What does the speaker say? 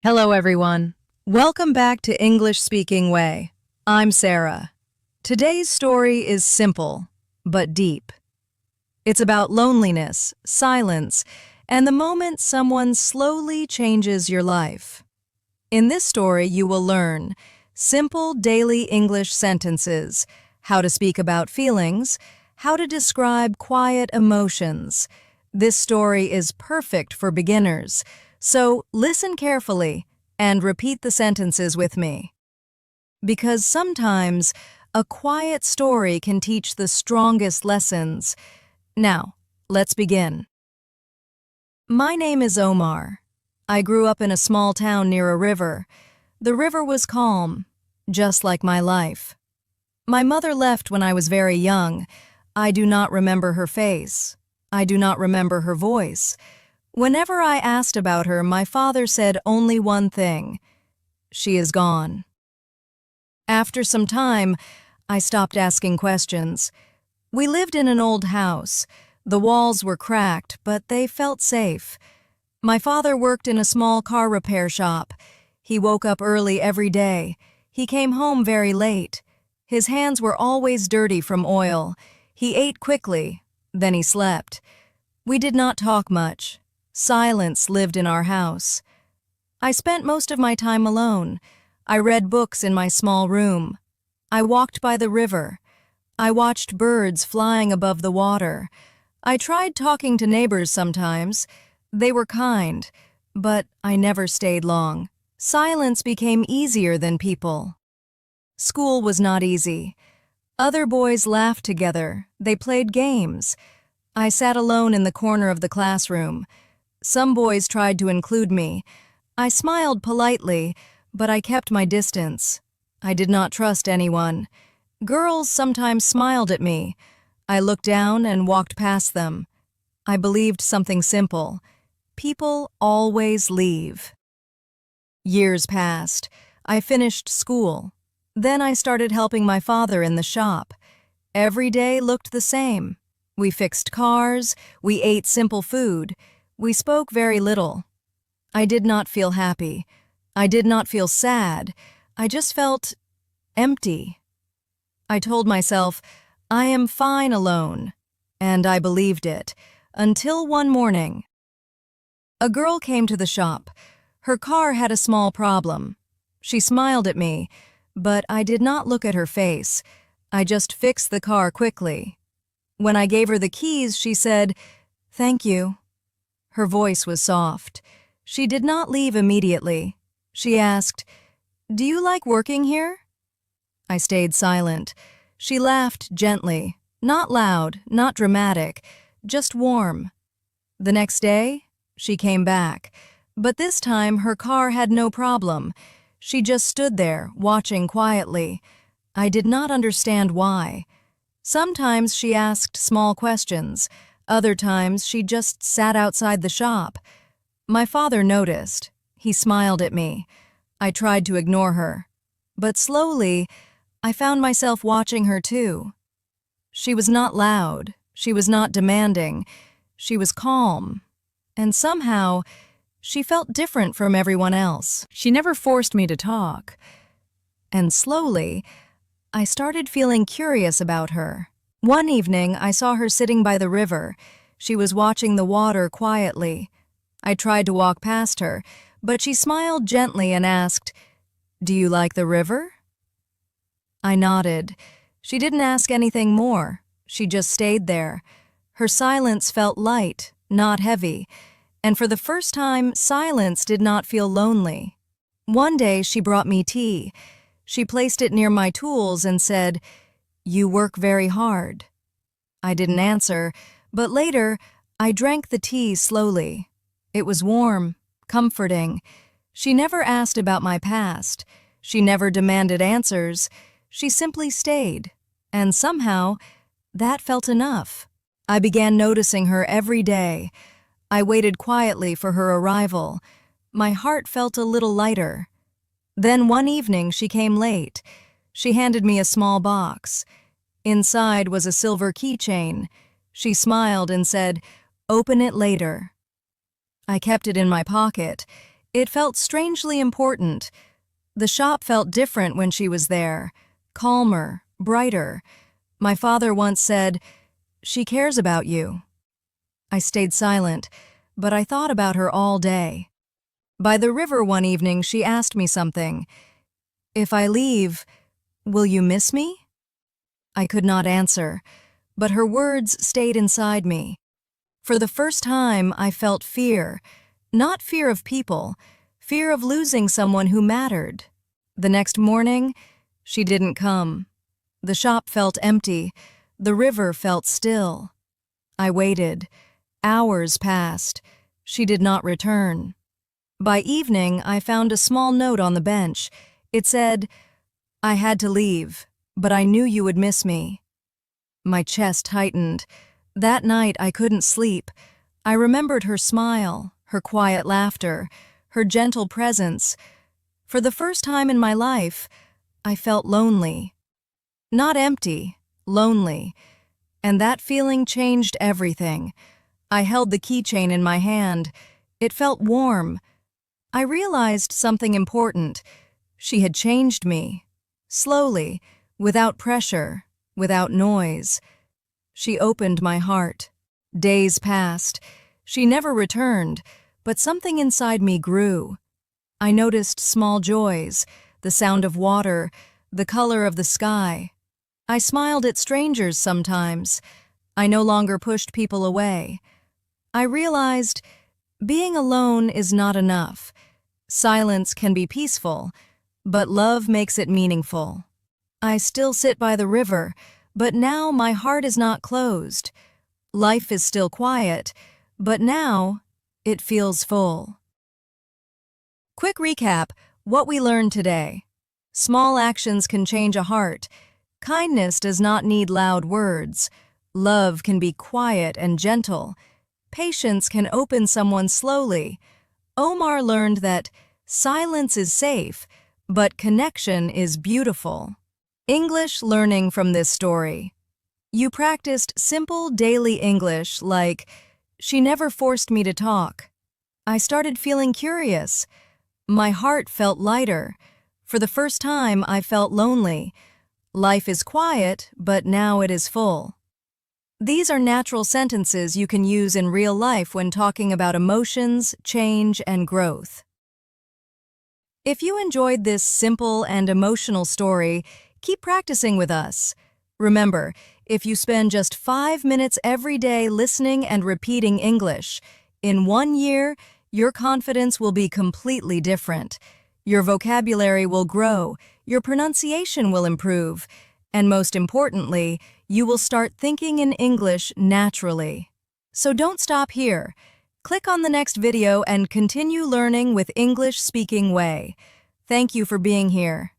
Hello, everyone. Welcome back to English Speaking Way. I'm Sarah. Today's story is simple, but deep. It's about loneliness, silence, and the moment someone slowly changes your life. In this story, you will learn simple daily English sentences, how to speak about feelings, how to describe quiet emotions. This story is perfect for beginners, so listen carefully and repeat the sentences with me. Because sometimes a quiet story can teach the strongest lessons. Now, let's begin. My name is Omar. I grew up in a small town near a river. The river was calm, just like my life. My mother left when I was very young. I do not remember her face. I do not remember her voice. Whenever I asked about her, my father said only one thing: she is gone. After some time, I stopped asking questions. We lived in an old house. The walls were cracked, but they felt safe. My father worked in a small car repair shop. He woke up early every day. He came home very late. His hands were always dirty from oil. He ate quickly, then he slept. We did not talk much. Silence lived in our house. I spent most of my time alone. I read books in my small room. I walked by the river. I watched birds flying above the water. I tried talking to neighbors sometimes. They were kind, but I never stayed long. Silence became easier than people. School was not easy. Other boys laughed together. They played games. I sat alone in the corner of the classroom. Some boys tried to include me. I smiled politely, but I kept my distance. I did not trust anyone. Girls sometimes smiled at me. I looked down and walked past them. I believed something simple: people always leave. Years passed. I finished school. Then I started helping my father in the shop. Every day looked the same. We fixed cars. We ate simple food. We spoke very little. I did not feel happy. I did not feel sad. I just felt empty. I told myself, I am fine alone. And I believed it, until one morning. A girl came to the shop. Her car had a small problem. She smiled at me, but I did not look at her face. I just fixed the car quickly. When I gave her the keys, she said, "Thank you." Her voice was soft. She did not leave immediately. She asked, "Do you like working here?" I stayed silent. She laughed gently, not loud, not dramatic, just warm. The next day, she came back, but this time her car had no problem. She just stood there, watching quietly. I did not understand why. Sometimes she asked small questions. Other times she just sat outside the shop. My father noticed. He smiled at me. I tried to ignore her. But slowly, I found myself watching her too. She was not loud. She was not demanding. She was calm. And somehow, she felt different from everyone else. She never forced me to talk. And slowly, I started feeling curious about her. One evening, I saw her sitting by the river. She was watching the water quietly. I tried to walk past her, but she smiled gently and asked, "Do you like the river?" I nodded. She didn't ask anything more. She just stayed there. Her silence felt light, not heavy, and for the first time, silence did not feel lonely. One day, she brought me tea. She placed it near my tools and said, "You work very hard." I didn't answer, but later, I drank the tea slowly. It was warm, comforting. She never asked about my past. She never demanded answers. She simply stayed. And somehow, that felt enough. I began noticing her every day. I waited quietly for her arrival. My heart felt a little lighter. Then one evening, she came late. She handed me a small box. Inside was a silver keychain. She smiled and said, "Open it later." I kept it in my pocket. It felt strangely important. The shop felt different when she was there, calmer, brighter. My father once said, "She cares about you." I stayed silent, but I thought about her all day. By the river one evening, she asked me something. "If I leave, will you miss me?" I could not answer, but her words stayed inside me. For the first time, I felt fear, not fear of people, fear of losing someone who mattered. The next morning, she didn't come. The shop felt empty. The river felt still. I waited. Hours passed. She did not return. By evening, I found a small note on the bench. It said, "I had to leave, but I knew you would miss me." My chest tightened. That night, I couldn't sleep. I remembered her smile, her quiet laughter, her gentle presence. For the first time in my life, I felt lonely. Not empty, lonely. And that feeling changed everything. I held the keychain in my hand. It felt warm. I realized something important. She had changed me. Slowly, without pressure, without noise. She opened my heart. Days passed. She never returned, but something inside me grew. I noticed small joys, the sound of water, the color of the sky. I smiled at strangers sometimes. I no longer pushed people away. I realized being alone is not enough. Silence can be peaceful, but love makes it meaningful. I still sit by the river, but now my heart is not closed. Life is still quiet, but now it feels full. Quick recap: what we learned today. Small actions can change a heart. Kindness does not need loud words. Love can be quiet and gentle. Patience can open someone slowly. Omar learned that silence is safe, but connection is beautiful. English learning from this story. You practiced simple daily English like, "She never forced me to talk." I started feeling curious. My heart felt lighter. For the first time, I felt lonely. Life is quiet, but now it is full. These are natural sentences you can use in real life when talking about emotions, change, and growth. If you enjoyed this simple and emotional story, keep practicing with us. Remember, if you spend just 5 minutes every day listening and repeating English, in 1 year, your confidence will be completely different. Your vocabulary will grow, your pronunciation will improve, and most importantly, you will start thinking in English naturally. So don't stop here. Click on the next video and continue learning with English Speaking Way. Thank you for being here.